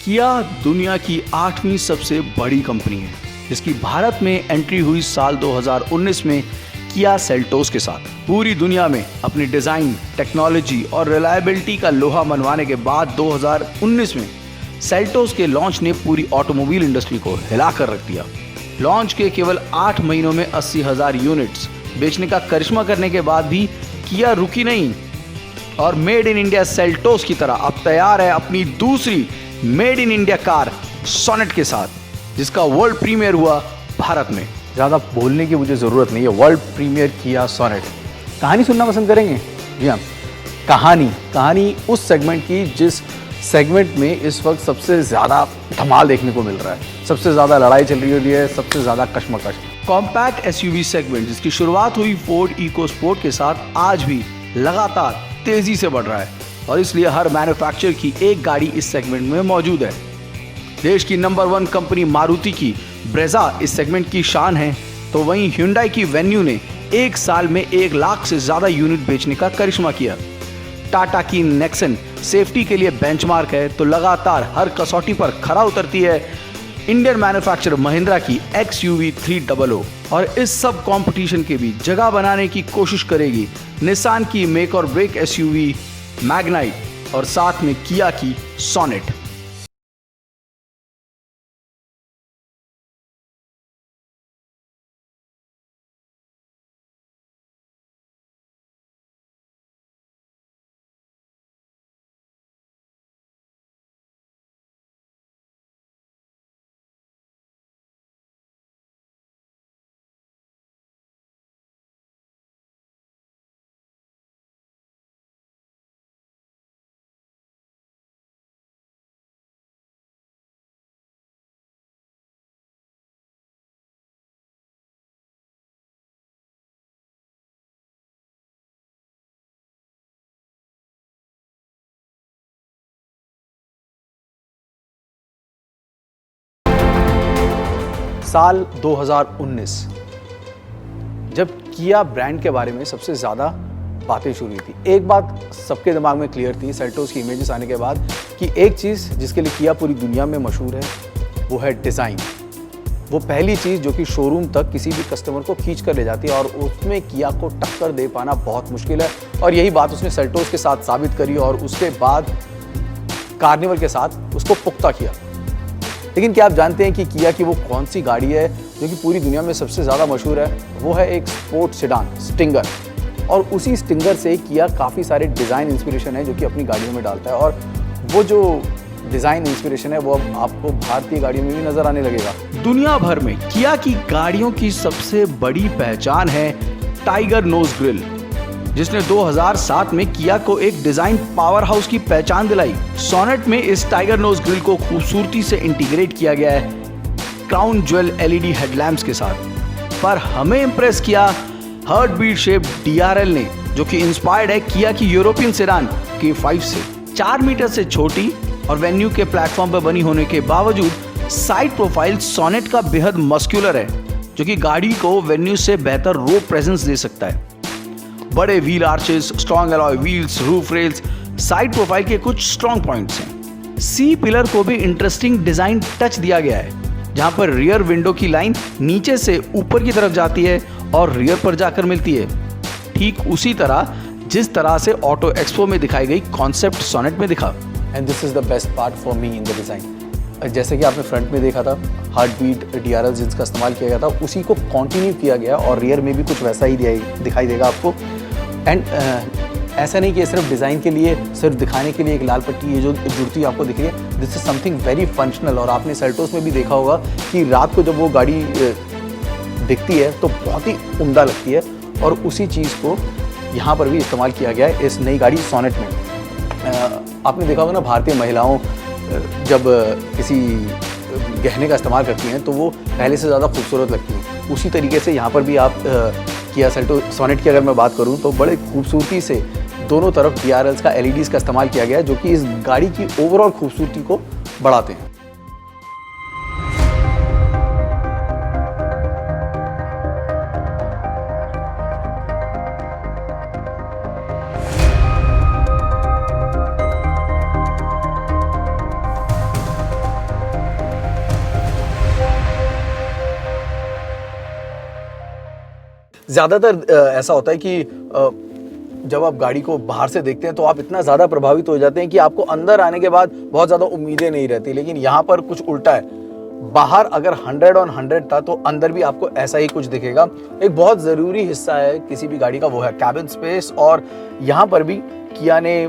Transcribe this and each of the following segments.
किया दुनिया की 8वीं सबसे बड़ी कंपनी है, जिसकी भारत में एंट्री हुई साल 2019 में किया सेल्टोस के साथ। पूरी दुनिया में अपनी डिजाइन, टेक्नोलॉजी और रिलायबिलिटी का लोहा मनवाने के बाद 2019 में सेल्टोस के लॉन्च ने पूरी ऑटोमोबाइल इंडस्ट्री को हिला कर रख दिया। लॉन्च के केवल 8 महीनों में 80,000 यूनिट्स बेचने का करिश्मा करने के बाद भी किया रुकी नहीं और मेड इन इंडिया सेल्टोस की तरह अब तैयार है अपनी दूसरी made in India car Sonet के साथ, जिसका वर्ल्ड प्रीमियर हुआ भारत में। ज़्यादा बोलने की मुझे ज़रूरत नहीं है, वर्ल्ड प्रीमियर किया सोनेट। कहानी सुनना पसंद करेंगे? जी हाँ, कहानी उस सेगमेंट की जिस सेगमेंट में इस वक्त सबसे ज़्यादा धमाल देखने को मिल रहा है, सबसे ज़्यादा लड़ाई चल रही है, सबसे ज़्यादा कश्मकश। कॉम्पैक्ट एसयूवी सेगमेंट, जिसकी शुरुआत हुई फोर्ड इकोस्पोर्ट के साथ, आज भी लगातार तेजी से बढ़ रहा है और इसलिए हर मैन्युफैक्चरर की एक गाड़ी इस सेगमेंट में मौजूद है। देश की नंबर 1 कंपनी मारुति की ब्रेजा इस सेगमेंट की शान है, तो वहीं Hyundai की वेन्यू ने एक साल में 1 लाख से ज्यादा यूनिट बेचने का करिश्मा किया। टाटा की नेक्सन सेफ्टी के लिए बेंचमार्क है, तो लगातार हर कसौटी पर खरा उतरती है इंडियन मैन्युफैक्चरर महिंद्रा की XUV 300 और इस सब कंपटीशन के बीच जगह बनाने की कोशिश करेगी निसान की मेक और ब्रेक SUV मैग्नाइट और साथ में किया की सोनेट। साल 2019 जब किया ब्रांड के बारे में सबसे ज़्यादा बातें शुरू हुई थी, एक बात सबके दिमाग में क्लियर थी सेल्टोस की इमेजेस आने के बाद कि एक चीज़ जिसके लिए किया पूरी दुनिया में मशहूर है वो है डिज़ाइन। वो पहली चीज़ जो कि शोरूम तक किसी भी कस्टमर को खींच कर ले जाती है और उसमें किया को टक्कर दे पाना बहुत मुश्किल है, और यही बात उसने सेल्टोस के साथ साबित करी और उसके बाद कार्निवल के साथ उसको पुख्ता किया। लेकिन क्या आप जानते हैं कि किया की वो कौन सी गाड़ी है जो कि पूरी दुनिया में सबसे ज़्यादा मशहूर है? वो है एक स्पोर्ट सेडान स्टिंगर, और उसी स्टिंगर से किया काफ़ी सारे डिज़ाइन इंस्पिरेशन है जो कि अपनी गाड़ियों में डालता है, और वो जो डिज़ाइन इंस्पिरेशन है वो अब आपको भारतीय गाड़ियों में भी नज़र आने लगेगा। दुनिया भर में किया की गाड़ियों की सबसे बड़ी पहचान है टाइगर नोज ग्रिल, जिसने 2007 में किया को एक डिजाइन पावर हाउस की पहचान दिलाई। सोनेट में इस टाइगर नोज ग्रिल को खूबसूरती से इंटीग्रेट किया गया है क्राउन ज्वेल LED हेडलैम्प्स के साथ, पर हमें इंप्रेस किया हार्ट बीट शेप DRL ने, जो कि इंस्पायर्ड है किया की यूरोपियन सेडान K5 से। 4 मीटर से छोटी और वेन्यू के प्लेटफॉर्म पर बनी होने के बावजूद साइड प्रोफाइल सोनेट का बेहद मस्कुलर है, जो कि गाड़ी को वेन्यू से बेहतर रोड प्रेजेंस दे सकता है। बड़े wheel arches, strong alloy wheels, roof rails side profile के कुछ स्ट्रॉन्ग पॉइंट्स हैं। सी पिलर को भी इंटरेस्टिंग डिजाइन टच दिया गया है, जहां पर रियर विंडो की लाइन नीचे से ऊपर की तरफ जाती है और रियर पर जाकर मिलती है, ठीक उसी तरह जिस तरह से ऑटो एक्सपो में दिखाई गई कॉन्सेप्ट सोनेट में दिखा। And this is the best part for me in the design. जैसे कि आपने फ्रंट में देखा था हार्ट बीट DRL जिसका इस्तेमाल किया गया था, उसी को कंटिन्यू किया गया और रियर में भी कुछ वैसा ही दिखाई देगा आपको। एंड ऐसा नहीं कि सिर्फ डिज़ाइन के लिए, सिर्फ दिखाने के लिए एक लाल पट्टी ये जो जुड़ती आपको दिख रही है, this is something very functional. और आपने सेल्टोस में भी देखा होगा कि रात को जब वो गाड़ी दिखती है तो बहुत ही उम्दा लगती है, और उसी चीज़ को यहाँ पर भी इस्तेमाल किया गया है इस नई गाड़ी सोनेट में। आपने देखा होगा ना, भारतीय महिलाओं जब किसी गहने का इस्तेमाल करती हैं तो वो पहले से ज़्यादा खूबसूरत लगती हैं। उसी तरीके से यहाँ पर भी आप किया सोनेट की अगर मैं बात करूँ तो बड़े खूबसूरती से दोनों तरफ DRLs का LEDs का इस्तेमाल किया गया है, जो कि इस गाड़ी की ओवरऑल खूबसूरती को बढ़ाते हैं। ज़्यादातर ऐसा होता है कि जब आप गाड़ी को बाहर से देखते हैं तो आप इतना ज़्यादा प्रभावित हो जाते हैं कि आपको अंदर आने के बाद बहुत ज़्यादा उम्मीदें नहीं रहती, लेकिन यहाँ पर कुछ उल्टा है। बाहर अगर 100 on 100 था तो अंदर भी आपको ऐसा ही कुछ दिखेगा। एक बहुत ज़रूरी हिस्सा है किसी भी गाड़ी का, वो है कैबिन स्पेस, और यहाँ पर भी किया ने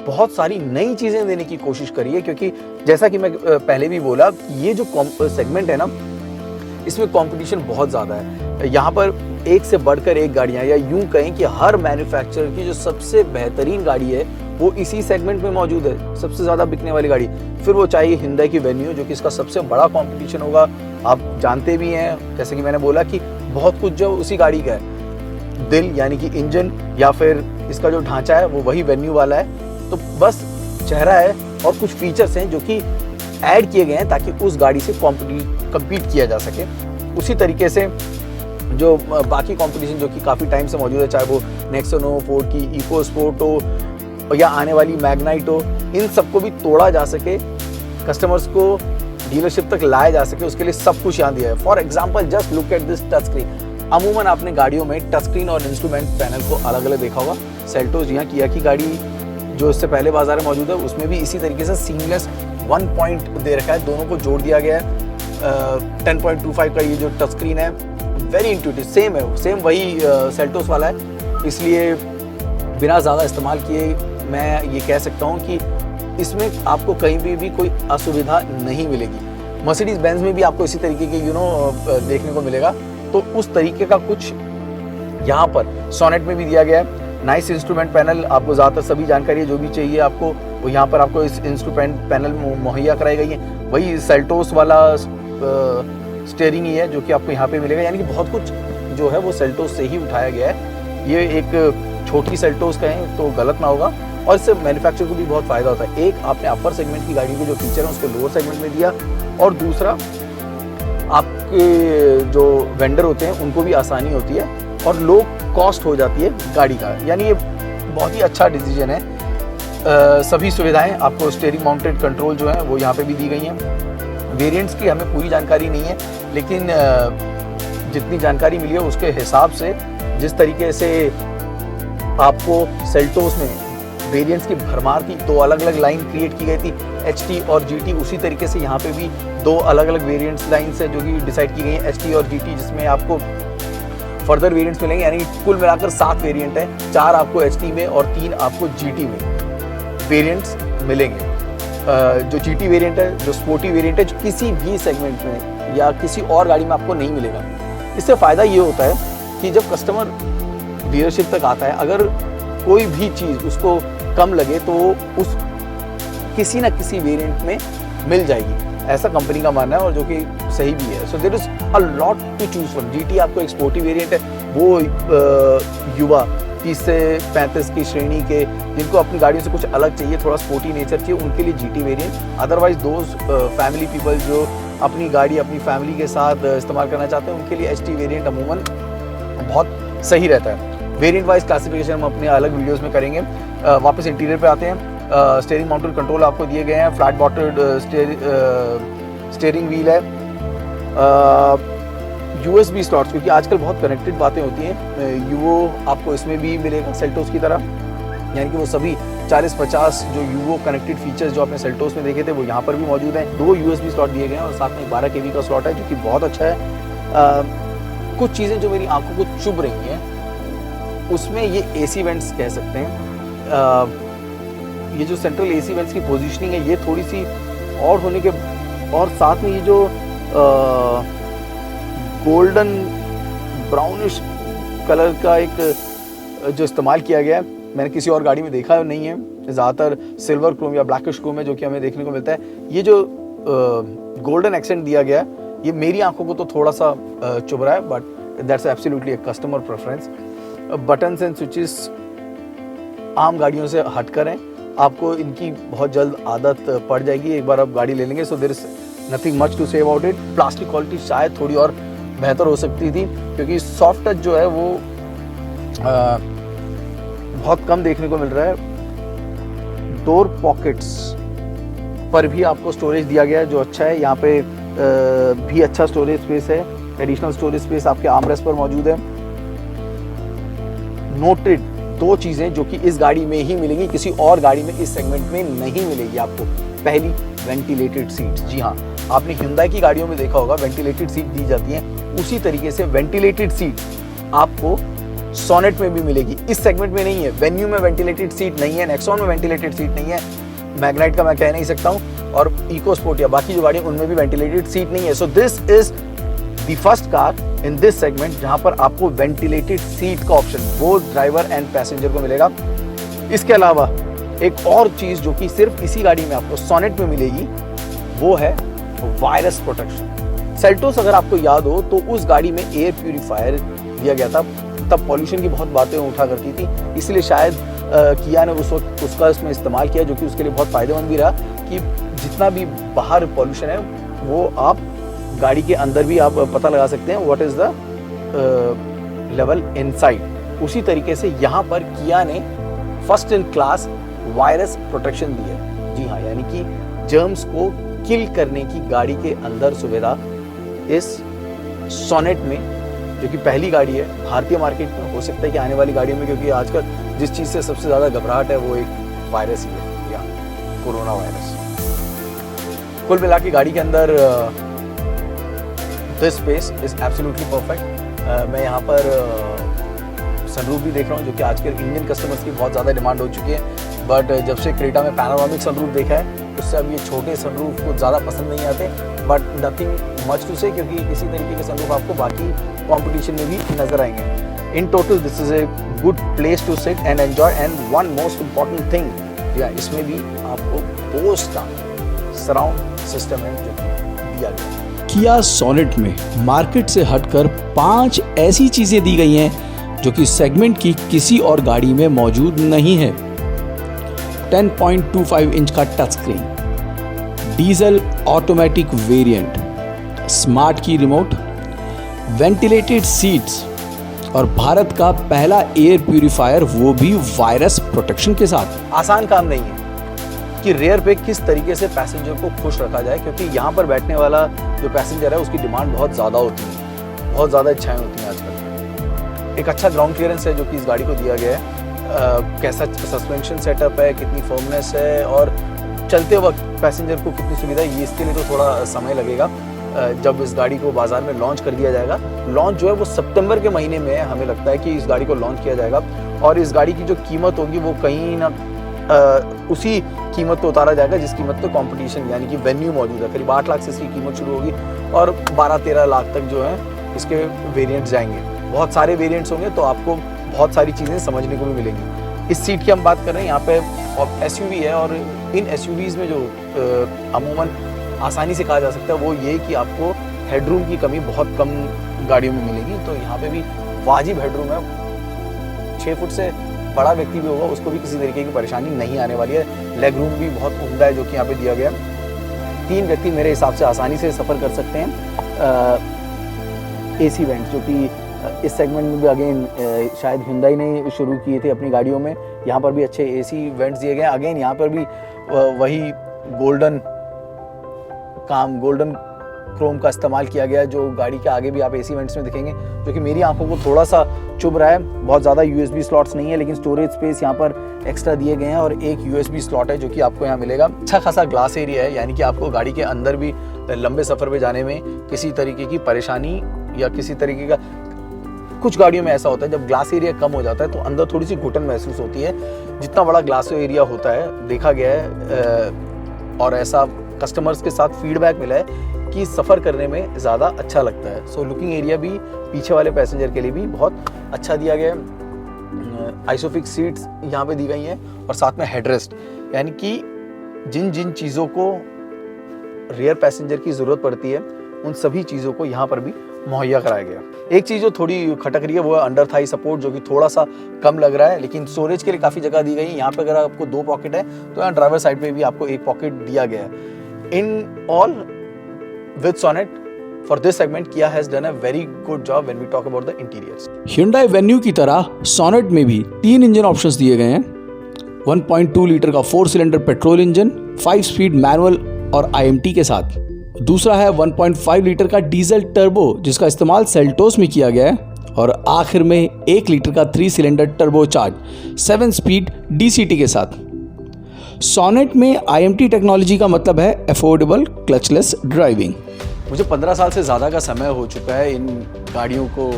बहुत सारी नई चीज़ें देने की कोशिश करी है, क्योंकि जैसा कि मैं पहले भी बोला, ये जो सेगमेंट है ना, इसमें कंपटीशन बहुत ज़्यादा है। यहाँ पर एक से बढ़कर एक गाड़ियाँ, या यूं कहें कि हर मैन्युफैक्चरर की जो सबसे बेहतरीन गाड़ी है वो इसी सेगमेंट में मौजूद है, सबसे ज़्यादा बिकने वाली गाड़ी। फिर वो चाहिए हिंडई की वेन्यू, जो कि इसका सबसे बड़ा कंपटीशन होगा। आप जानते भी हैं, जैसे कि मैंने बोला, कि बहुत कुछ जो उसी गाड़ी का है, दिल यानी कि इंजन या फिर इसका जो ढांचा है वो वही वेन्यू वाला है। तो बस चेहरा है और कुछ फीचर्स हैं जो कि ऐड किए गए हैं ताकि उस गाड़ी से कम्पीट किया जा सके। उसी तरीके से जो बाकी कंपटीशन जो कि काफ़ी टाइम से मौजूद है, चाहे वो नेक्सन हो, फोर्ड की इको स्पोर्ट हो या आने वाली मैग्नाइट हो, इन सबको भी तोड़ा जा सके, कस्टमर्स को डीलरशिप तक लाया जा सके, उसके लिए सब कुछ यहाँ दिया है। For example, just look at this touch screen. अमूमन आपने गाड़ियों में टच स्क्रीन और इंस्ट्रूमेंट पैनल को अलग अलग देखा होगा। सेल्टोस, यहाँ किया की गाड़ी जो इससे पहले बाजार में मौजूद है, उसमें भी इसी तरीके से सीमलेस 1 पॉइंट दे रखा है, दोनों को जोड़ दिया गया है। 10.25 का ये जो टच स्क्रीन है, वेरी इंट्यूटिव, सेम है, सेम वही सेल्टोस वाला है। इसलिए बिना ज़्यादा इस्तेमाल किए मैं ये कह सकता हूँ कि इसमें आपको कहीं भी कोई असुविधा नहीं मिलेगी। मर्सिडीज बेंज में भी आपको इसी तरीके के देखने को मिलेगा। तो उस तरीके का कुछ यहाँ पर सोनेट में भी दिया गया है। नाइस इंस्ट्रूमेंट पैनल, आपको ज़्यादातर सभी जानकारी जो भी चाहिए आपको वो यहाँ पर आपको इस इंस्ट्रूमेंट पैनल मुहैया कराई गई है। वही सेल्टोस वाला स्टीयरिंग ही है जो कि आपको यहाँ पे मिलेगा, यानी कि बहुत कुछ जो है वो सेल्टोस से ही उठाया गया है। ये एक छोटी सेल्टोस कहें तो गलत ना होगा, और इससे मैन्युफैक्चरर को भी बहुत फ़ायदा होता है। एक, आपने अपर सेगमेंट की गाड़ी के जो फीचर है उसको लोअर सेगमेंट में दिया, और दूसरा आपके जो वेंडर होते हैं उनको भी आसानी होती है और लो कॉस्ट हो जाती है गाड़ी का, यानी ये बहुत ही अच्छा डिसीजन है। सभी सुविधाएं आपको स्टीयरिंग माउंटेड कंट्रोल जो है वो यहाँ पे भी दी गई हैं। वेरिएंट्स की हमें पूरी जानकारी नहीं है, लेकिन जितनी जानकारी मिली है उसके हिसाब से, जिस तरीके से आपको सेल्टोस में वेरिएंट्स की भरमार थी, 2 अलग अलग लाइन क्रिएट की गई थी, HT और GT, उसी तरीके से यहाँ पे भी 2 अलग अलग वेरिएंट्स लाइन्स है जो कि डिसाइड की गई हैं, HT और GT, जिसमें आपको फर्दर वेरिएंट्स मिलेंगे, यानी कुल मिलाकर 7 वेरिएंट हैं। 4 आपको HT में और 3 आपको GT में वेरिएंट्स मिलेंगे। जो GT वेरिएंट है, जो स्पोर्टी वेरिएंट है, जो किसी भी सेगमेंट में या किसी और गाड़ी में आपको नहीं मिलेगा। इससे फ़ायदा ये होता है कि जब कस्टमर डीलरशिप तक आता है, अगर कोई भी चीज़ उसको कम लगे तो उस किसी ना किसी वेरिएंट में मिल जाएगी, ऐसा कंपनी का मानना है, और जो कि सही भी है। So there is a lot to choose from. GT आपको एक स्पोर्टी वेरिएंट है, वो युवा 30 से 35 की श्रेणी के जिनको अपनी गाड़ियों से कुछ अलग चाहिए, थोड़ा स्पोर्टी नेचर चाहिए, उनके लिए GT variant. Otherwise those family people जो अपनी गाड़ी अपनी फैमिली के साथ इस्तेमाल करना चाहते हैं, उनके लिए HT वेरिएंट अमूमन बहुत सही रहता है। वेरिएंट वाइज क्लासिफिकेशन हम अपने अलग वीडियोस में करेंगे। वापस इंटीरियर पे आते हैं। स्टीयरिंग माउंटेड कंट्रोल आपको दिए गए हैं, फ्लैट बॉटल्ड स्टीयरिंग व्हील है, USB स्लॉट्स, क्योंकि आजकल बहुत कनेक्टेड बातें होती हैं, यूवो आपको इसमें भी मिलेगा सेल्टोस की तरह, यानी कि वो सभी 40-50 जो यूवो कनेक्टेड फीचर्स जो आपने सेल्टोस में देखे थे वो यहाँ पर भी मौजूद हैं। 2 USB स्लॉट दिए गए हैं और साथ में 12 kV का स्लॉट है जो कि बहुत अच्छा है। कुछ चीज़ें जो मेरी आंखों को चुभ रही हैं उसमें ये AC वेंट्स कह सकते हैं। ये जो सेंट्रल AC वेंट्स की पोजीशनिंग है ये थोड़ी सी और होने के, और साथ में ये जो गोल्डन ब्राउनिश कलर का एक जो इस्तेमाल किया गया है, मैंने किसी और गाड़ी में देखा नहीं है। ज़्यादातर सिल्वर क्रोम या ब्लैकिश क्रोम है जो कि हमें देखने को मिलता है। ये जो गोल्डन एक्सेंट दिया गया है ये मेरी आंखों को तो थोड़ा सा चुभ रहा है, but that's absolutely a customer preference. Buttons and switches आम गाड़ियों से हटकर हैं, आपको इनकी बहुत जल्द आदत पड़ जाएगी एक बार आप गाड़ी ले लेंगे। So there is nothing much to say about it. Plastic quality शायद थोड़ी और बेहतर हो सकती थी, क्योंकि सॉफ्ट टच जो है वो बहुत कम देखने को मिल रहा है। डोर पॉकेट्स पर भी आपको स्टोरेज दिया गया है जो अच्छा है। यहाँ पे भी अच्छा स्टोरेज स्पेस है, एडिशनल स्टोरेज स्पेस आपके आर्मरेस्ट पर मौजूद है। नोटेड 2 चीज़ें जो कि इस गाड़ी में ही मिलेंगी, किसी और गाड़ी में इस सेगमेंट में नहीं मिलेगी आपको। पहली, वेंटिलेटेड सीट्स। जी हाँ, आपने Hyundai की गाड़ियों में देखा होगा वेंटिलेटेड सीट दी जाती हैं, उसी तरीके से वेंटिलेटेड सीट आपको सोनेट में भी मिलेगी। इस सेगमेंट में नहीं है, वेन्यू में वेंटिलेटेड सीट नहीं है, नेक्सॉन में वेंटिलेटेड सीट नहीं है, मैग्नाइट का मैं कह नहीं सकता हूँ, और इको स्पोर्ट या बाकी जो गाड़ियाँ उनमें भी वेंटिलेटेड सीट नहीं है। So this is the first car in this segment जहाँ पर आपको वेंटिलेटेड सीट का option both driver and passenger को मिलेगा। इसके अलावा एक और चीज़ जो कि सिर्फ इसी गाड़ी में आपको सोनेट में मिलेगी वो है वायरस प्रोटेक्शन। सेल्टोस अगर आपको याद हो तो उस गाड़ी में एयर प्यूरीफायर दिया गया था, तब पॉल्यूशन की बहुत बातें उठा करती थी, इसलिए शायद किया ने उस वक्त उसका इसमें इस्तेमाल किया, जो कि उसके लिए बहुत फ़ायदेमंद भी रहा कि जितना भी बाहर पॉल्यूशन है वो आप गाड़ी के अंदर भी आप पता लगा सकते हैं what is the level inside. उसी तरीके से यहाँ पर किया ने first in class virus protection दी है। जी हाँ, यानी कि जर्म्स को किल करने की गाड़ी के अंदर सुविधा इस सोनेट में, जो कि पहली गाड़ी है भारतीय मार्केट में, हो सकता है कि आने वाली गाड़ियों में, क्योंकि आजकल जिस चीज़ से सबसे ज़्यादा घबराहट है वो एक वायरस ही है, या कोरोना वायरस। कुल मिला के गाड़ी के अंदर this space is absolutely perfect. मैं यहाँ पर सनरूफ भी देख रहा हूँ, जो कि आजकल इंडियन कस्टमर्स की बहुत ज़्यादा डिमांड हो चुकी है, बट जब से क्रेटा में पैनोरामिक सनरूफ देखा है उससे अब ये छोटे सनरूफ को ज़्यादा पसंद नहीं आते, बट नथिंग मच टू से, क्योंकि इसी तरीके के सनरूफ आपको बाकी कंपटीशन में भी नजर आएंगे। In total this is a good place to sit and enjoy, and one most important thing, या इसमें भी आपको बोस का सराउंड सिस्टम है जो दिया गया। किया सोनेट में मार्केट से हटकर 5 ऐसी चीजें दी गई हैं जो कि सेगमेंट की किसी और गाड़ी में मौजूद नहीं है। 10.25 इंच का touch screen, diesel automatic variant, smart की रिमोट, वेंटिलेटेड सीट्स और भारत का पहला एयर प्यूरीफायर, वो भी वायरस प्रोटेक्शन के साथ। आसान काम नहीं है कि रेयर पे किस तरीके से पैसेंजर को खुश रखा जाए, क्योंकि यहाँ पर बैठने वाला जो पैसेंजर है उसकी डिमांड बहुत ज़्यादा होती है, बहुत ज़्यादा इच्छाएं होती हैं आजकल। एक अच्छा ग्राउंड क्लियरेंस है जो कि इस गाड़ी को दिया गया है, कैसा सस्पेंशन सेटअप है, कितनी फर्मनेस है, और चलते वक्त पैसेंजर को कितनी सुविधा है, ये इसके लिए तो थोड़ा समय लगेगा। जब इस गाड़ी को बाजार में लॉन्च कर दिया जाएगा, लॉन्च जो है वो सितंबर के महीने में हमें लगता है कि इस गाड़ी को लॉन्च किया जाएगा, और इस गाड़ी की जो कीमत होगी वो कहीं ना उसी कीमत पे उतारा जाएगा जिस कीमत पे कंपटीशन यानी कि वेन्यू मौजूद है। करीब 8 लाख से इसकी कीमत शुरू होगी और 12-13 लाख तक जो है इसके वेरिएंट्स जाएंगे। बहुत सारे वेरिएंट्स होंगे तो आपको बहुत सारी चीज़ें समझने को भी मिलेंगी। इस सीट की हम बात कर रहे हैं, यहाँ पे एसयूवी है, और इन एसयूवीज़ में जो अमूमन आसानी से कहा जा सकता है वो ये कि आपको हेडरूम की कमी बहुत कम गाड़ियों में मिलेगी। तो यहाँ पे भी वाजिब हेडरूम है, 6 फुट से बड़ा व्यक्ति भी होगा उसको भी किसी तरीके की परेशानी नहीं आने वाली है। लेग रूम भी बहुत उम्दा है जो कि यहाँ पे दिया गया। 3 व्यक्ति मेरे हिसाब से आसानी से सफ़र कर सकते हैं। एसी वेंट जो कि इस सेगमेंट में भी अगेन शायद Hyundai ने शुरू किए थे अपनी गाड़ियों में, यहाँ पर भी अच्छे एसी वेंट्स दिए गए हैं। अगेन यहाँ पर भी वही गोल्डन क्रोम का इस्तेमाल किया गया है जो गाड़ी के आगे भी आप एसी वेंट्स में दिखेंगे, जो कि मेरी आंखों को थोड़ा सा चुभ रहा है। बहुत ज़्यादा USB स्लॉट्स नहीं है, लेकिन स्टोरेज स्पेस यहाँ पर एक्स्ट्रा दिए गए हैं, और एक USB स्लॉट है जो कि आपको यहाँ मिलेगा। अच्छा खासा ग्लास एरिया है, यानी कि आपको गाड़ी के अंदर भी लंबे सफ़र पे जाने में किसी तरीके की परेशानी या किसी तरीके का, कुछ गाड़ियों में ऐसा होता है जब ग्लास एरिया कम हो जाता है तो अंदर थोड़ी सी घुटन महसूस होती है। जितना बड़ा ग्लास एरिया होता है देखा गया है, और ऐसा कस्टमर्स के साथ फीडबैक मिला है कि सफ़र करने में ज़्यादा अच्छा लगता है। सो लुकिंग एरिया भी पीछे वाले पैसेंजर के लिए भी बहुत अच्छा दिया गया है। आइसोफिक्स सीट्स यहाँ पे दी गई हैं, और साथ में हेडरेस्ट, यानी कि जिन जिन चीज़ों को रियर पैसेंजर की ज़रूरत पड़ती है उन सभी चीज़ों को यहाँ पर भी मुहैया कराया गया। एक चीज़ जो थोड़ी खटक रही है वो है अंडर थाई सपोर्ट, जो कि थोड़ा सा कम लग रहा है, लेकिन स्टोरेज के लिए काफ़ी जगह दी गई है। यहाँ पे अगर आपको 2 पॉकेट है तो यहाँ ड्राइवर साइड पे भी आपको 1 पॉकेट दिया गया है। In all with Sonet for this segment Kia has done a very good job when we talk about the interiors. Hyundai Venue की तरह सोनेट में भी 3 इंजन ऑप्शंस दिए गए हैं। 1.2 लीटर का 4 cylinder petrol engine 5 speed manual और IMT के साथ। दूसरा है 1.5 लीटर का डीजल टर्बो जिसका इस्तेमाल सेल्टोस में किया गया है, और आखिर में 1 लीटर का 3 सिलेंडर टर्बोचार्ज 7 स्पीड DCT के साथ। सोनेट में IMT टेक्नोलॉजी का मतलब है अफोर्डेबल क्लचलेस ड्राइविंग। मुझे 15 साल से ज़्यादा का समय हो चुका है इन गाड़ियों को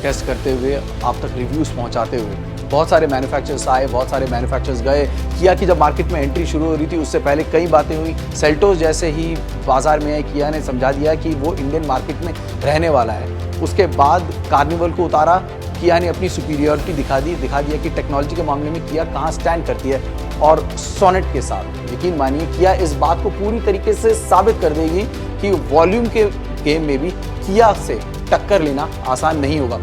टेस्ट करते हुए, आप तक रिव्यूज़ पहुंचाते हुए। बहुत सारे मैन्युफैक्चरर्स आए, बहुत सारे मैन्युफैक्चरर्स गए। किया की जब मार्केट में एंट्री शुरू हो रही थी उससे पहले कई बातें हुई। सेल्टोस जैसे ही बाज़ार में आए, किया ने समझा दिया कि वो इंडियन मार्केट में रहने वाला है। उसके बाद कार्निवल को उतारा, किया ने अपनी सुपीरियरिटी दिखा दिया कि टेक्नोलॉजी के मामले में किया कहाँ स्टैंड करती है। और सोनेट के साथ यकीन मानिए किया इस बात को पूरी तरीके से साबित कर देगी कि वॉल्यूम के गेम में भी किया से टक्कर लेना आसान नहीं होगा।